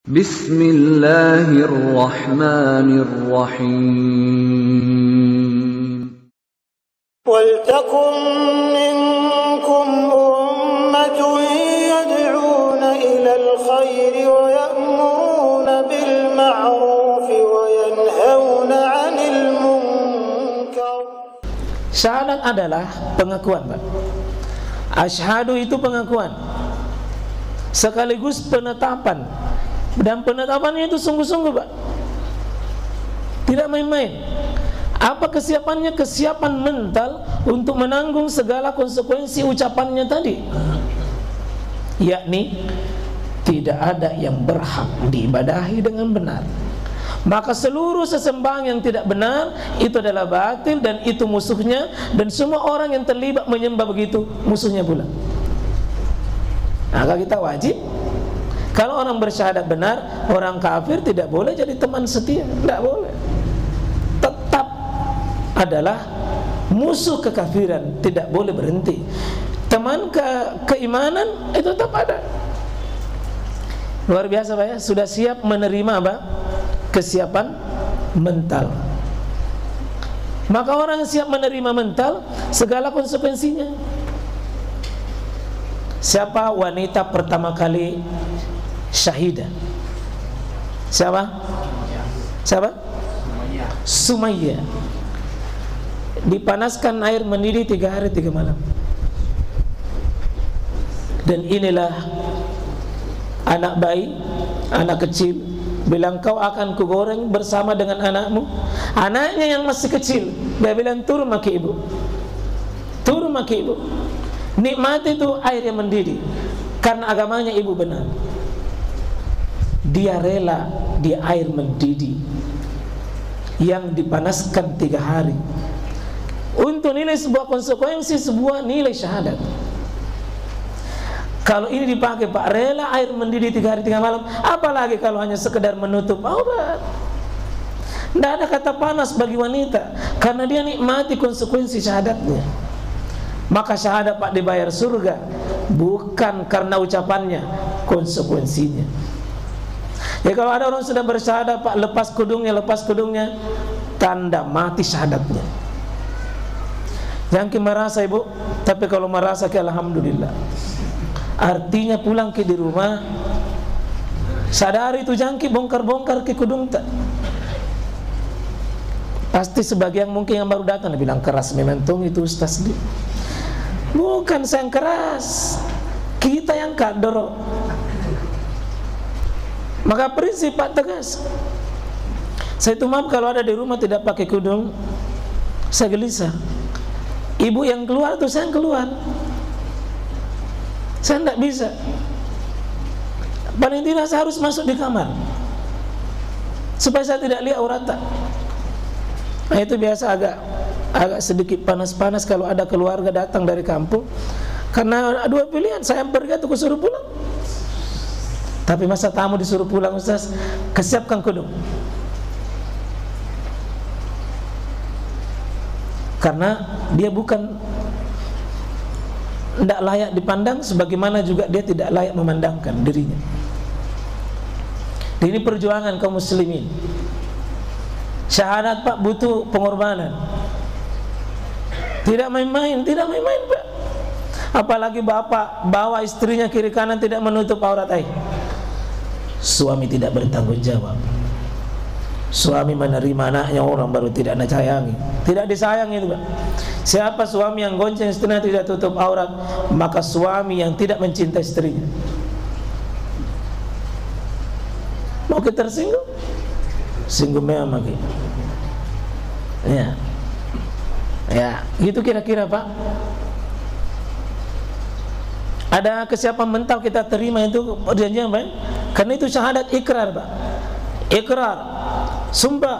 Bismillahirrahmanirrahim. Waltakum minkum ummatun yad'una ilal khairi wa ya'muruna bil ma'ruf wa yanhauna 'anil munkar. Syahadat adalah pengakuan, Pak. Asyhadu itu pengakuan sekaligus penetapan, dan penetapannya itu sungguh-sungguh, Pak, tidak main-main. Apa kesiapannya? Kesiapan mental untuk menanggung segala konsekuensi ucapannya tadi, yakni tidak ada yang berhak diibadahi dengan benar, maka seluruh sesembahan yang tidak benar itu adalah batil dan itu musuhnya, dan semua orang yang terlibat menyembah begitu musuhnya pula. Maka kita wajib, kalau orang bersyahadat benar, orang kafir tidak boleh jadi teman setia, tidak boleh. Tetap adalah musuh kekafiran, tidak boleh berhenti. Teman keimanan itu tetap ada. Luar biasa, Pak ya, sudah siap menerima, Pak, kesiapan mental. Maka orang yang siap menerima mental segala konsekuensinya. Siapa wanita pertama kali syahidah? Siapa? Sumayyah. Dipanaskan air mendidih 3 hari 3 malam. Dan inilah anak bayi, anak kecil, bilang kau akan kugoreng bersama dengan anakmu. Anaknya yang masih kecil, dia bilang turun maki ibu, turun maki ibu. Nikmati itu air yang mendidih, karena agamanya ibu benar. Dia rela di air mendidih yang dipanaskan 3 hari untuk nilai sebuah konsekuensi, sebuah nilai syahadat. Kalau ini dipakai, Pak, rela air mendidih 3 hari 3 malam, apalagi kalau hanya sekedar menutup aurat. Tidak ada kata panas bagi wanita, karena dia nikmati konsekuensi syahadatnya. Maka syahadat, Pak, dibayar surga bukan karena ucapannya, konsekuensinya. Ya, kalau ada orang sudah bersyahadat, Pak, lepas kudungnya, tanda mati syahadatnya. Jangan merasa, Ibu, tapi kalau merasa ke alhamdulillah. Artinya pulang ke di rumah, sadari itu jangki bongkar-bongkar ke kudung tak. Pasti sebagian mungkin yang baru datang bilang keras memang itu ustaz. Bukan saya yang keras, kita yang kador. Maka prinsip, Pak, tegas. Saya itu maaf kalau ada di rumah tidak pakai kudung, saya gelisah. Ibu yang keluar tuh saya yang keluar. Saya tidak bisa. Paling tidak saya harus masuk di kamar supaya saya tidak lihat aurat. Nah, itu biasa agak sedikit panas-panas kalau ada keluarga datang dari kampung. Karena dua pilihan, saya yang pergi atau kusuruh pulang. Tapi masa tamu disuruh pulang, Ustaz, kesiapkan kudung. Karena dia bukan tidak layak dipandang, sebagaimana juga dia tidak layak memandangkan dirinya. Ini perjuangan kaum muslimin. Syahadat, Pak, butuh pengorbanan. Tidak main-main, Pak. Apalagi bapak bawa istrinya kiri kanan tidak menutup aurat. Suami tidak bertanggung jawab. Suami menerima anaknya orang baru tidak disayangi. Tidak disayangi itu, Pak. Siapa suami yang gonceng istrinya tidak tutup aurat, maka suami yang tidak mencintai istrinya. Mau kita tersinggung? Singgung memang gitu. Ya, gitu kira-kira, Pak. Ada kesiapan mental kita terima itu perjanjian, Pak. Karena itu syahadat ikrar, Pak. Ikrar, sumpah,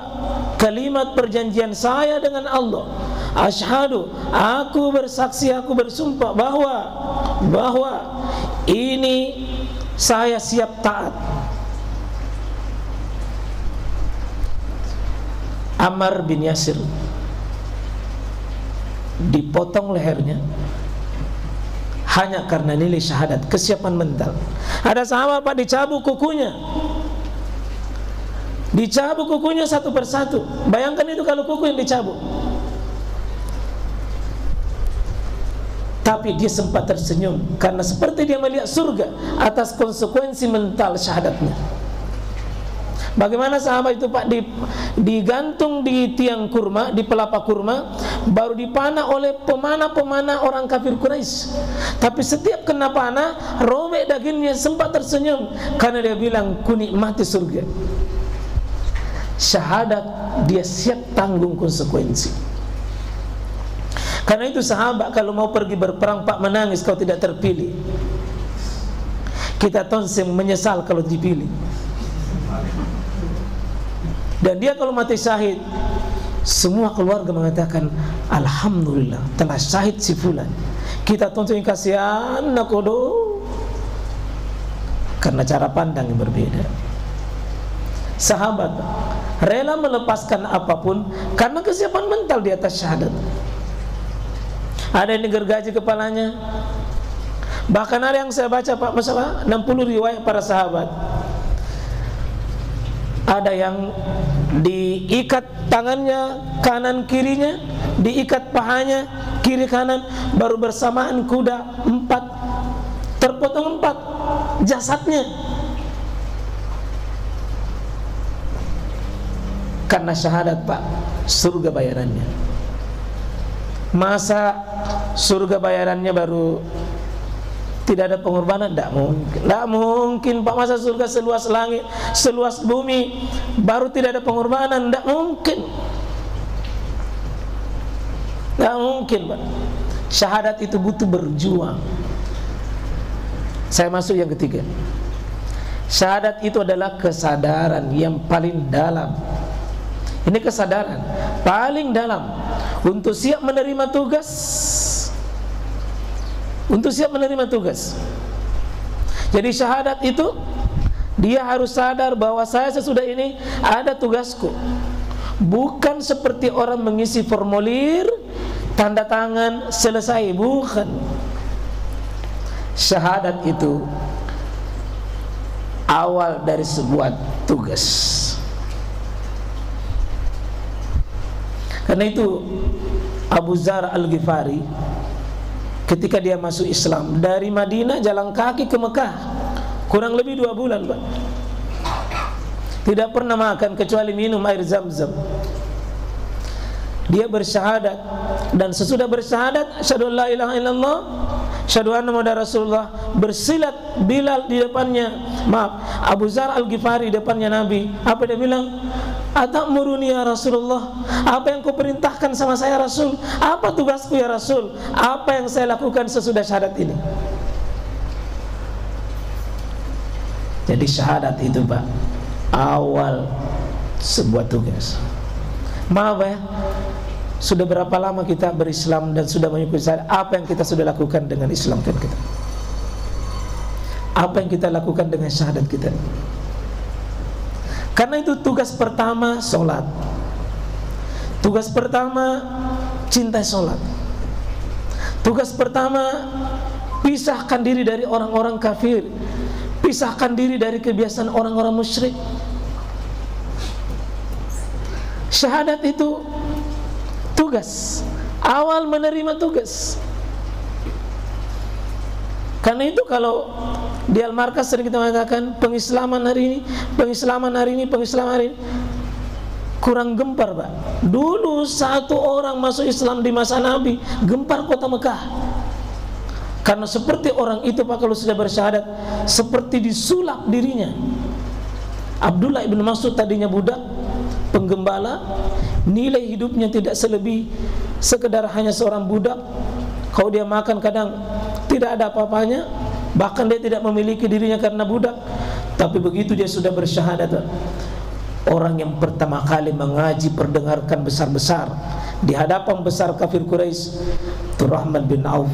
kalimat perjanjian saya dengan Allah. Asyhadu, aku bersaksi, aku bersumpah bahwa ini saya siap taat. Ammar bin Yasir dipotong lehernya hanya karena nilai syahadat, kesiapan mental. Ada sahabat, Pak, dicabut kukunya Dicabut kukunya satu persatu. Bayangkan itu kalau kuku yang dicabut. Tapi dia sempat tersenyum karena seperti dia melihat surga atas konsekuensi mental syahadatnya. Bagaimana sahabat itu Pak digantung di tiang kurma, di pelapa kurma, baru dipanah oleh pemanah-pemanah orang kafir Quraisy. Tapi setiap kena panah, robek dagingnya, sempat tersenyum karena dia bilang, ku nikmati surga. Syahadat dia siap tanggung konsekuensi. Karena itu sahabat kalau mau pergi berperang, Pak, menangis kalau tidak terpilih. Kita tonseng menyesal kalau dipilih. Dan dia kalau mati syahid, semua keluarga mengatakan, alhamdulillah telah syahid si fulan. Kita tonseng kasihan nakodo, karena cara pandang yang berbeda. Sahabat rela melepaskan apapun karena kesiapan mental di atas syahadat. Ada yang digergaji kepalanya. Bahkan ada yang saya baca Pak, masalah 60 riwayat para sahabat. Ada yang diikat tangannya kanan kirinya, diikat pahanya kiri kanan, baru bersamaan kuda 4, terpotong 4 jasadnya. Karena syahadat Pak, surga bayarannya. Masa surga bayarannya baru tidak ada pengorbanan? Tidak mungkin. Tidak mungkin Pak, masa surga seluas langit, seluas bumi baru tidak ada pengorbanan? Tidak mungkin. Tidak mungkin Pak. Syahadat itu butuh berjuang. Saya masuk yang ketiga. Syahadat itu adalah kesadaran yang paling dalam. Ini kesadaran paling dalam untuk siap menerima tugas. Untuk siap menerima tugas. Jadi syahadat itu dia harus sadar bahwa saya sesudah ini ada tugasku. Bukan seperti orang mengisi formulir, tanda tangan, selesai. Bukan. Syahadat itu awal dari sebuah tugas. Karena itu Abu Dzar Al-Ghifari ketika dia masuk Islam dari Madinah jalan kaki ke Mekah kurang lebih 2 bulan Pak. Tidak pernah makan kecuali minum air Zam-Zam. Dia bersyahadat, dan sesudah bersyahadat asyhadu an la ilaha illallah asyhadu anna muhammadar rasulullah, bersilat Bilal di depannya, Abu Dzar Al-Ghifari di depannya Nabi. Apa dia bilang? Atamuruni ya Rasulullah, apa yang kau perintahkan sama saya Rasul? Apa tugasku ya Rasul? Apa yang saya lakukan sesudah syahadat ini? Jadi syahadat itu Pak, awal sebuah tugas. Maaf ya, sudah berapa lama kita berislam dan sudah mengikuti syahadat? Apa yang kita sudah lakukan dengan Islam kan kita? Apa yang kita lakukan dengan syahadat kita? Karena itu tugas pertama sholat. Tugas pertama cintai sholat. Tugas pertama pisahkan diri dari orang-orang kafir. Pisahkan diri dari kebiasaan orang-orang musyrik. Syahadat itu tugas, awal menerima tugas. Karena itu kalau di Al-Markas sering kita mengatakan pengislaman hari ini kurang gempar Pak. Dulu satu orang masuk Islam di masa Nabi, gempar kota Mekah. Karena seperti orang itu Pak, kalau sudah bersyahadat seperti disulap dirinya. Abdullah ibn Mas'ud tadinya budak penggembala, nilai hidupnya tidak selebih sekedar hanya seorang budak. Kalau dia makan kadang tidak ada apa-apanya, bahkan dia tidak memiliki dirinya karena budak. Tapi begitu dia sudah bersyahadat, orang yang pertama kali mengaji perdengarkan besar-besar di hadapan besar kafir Quraisy, Abdurrahman bin Auf,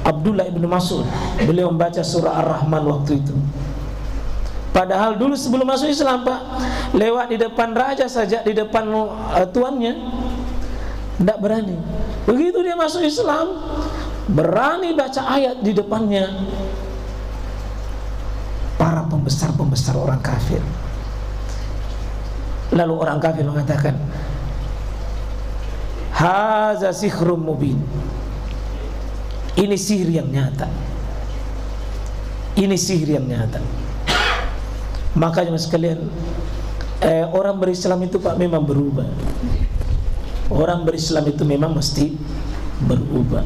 Abdullah ibn Mas'ud. Beliau membaca surah Ar-Rahman waktu itu. Padahal dulu sebelum masuk Islam Pak, lewat di depan raja saja, di depan tuannya, tidak berani. Begitu dia masuk Islam, berani baca ayat di depannya para pembesar-pembesar orang kafir. Lalu orang kafir mengatakan, haza sihrun mubin. Ini sihir yang nyata. Ini sihir yang nyata. Makanya sekalian, orang berislam itu Pak memang berubah. Orang berislam itu memang mesti berubah.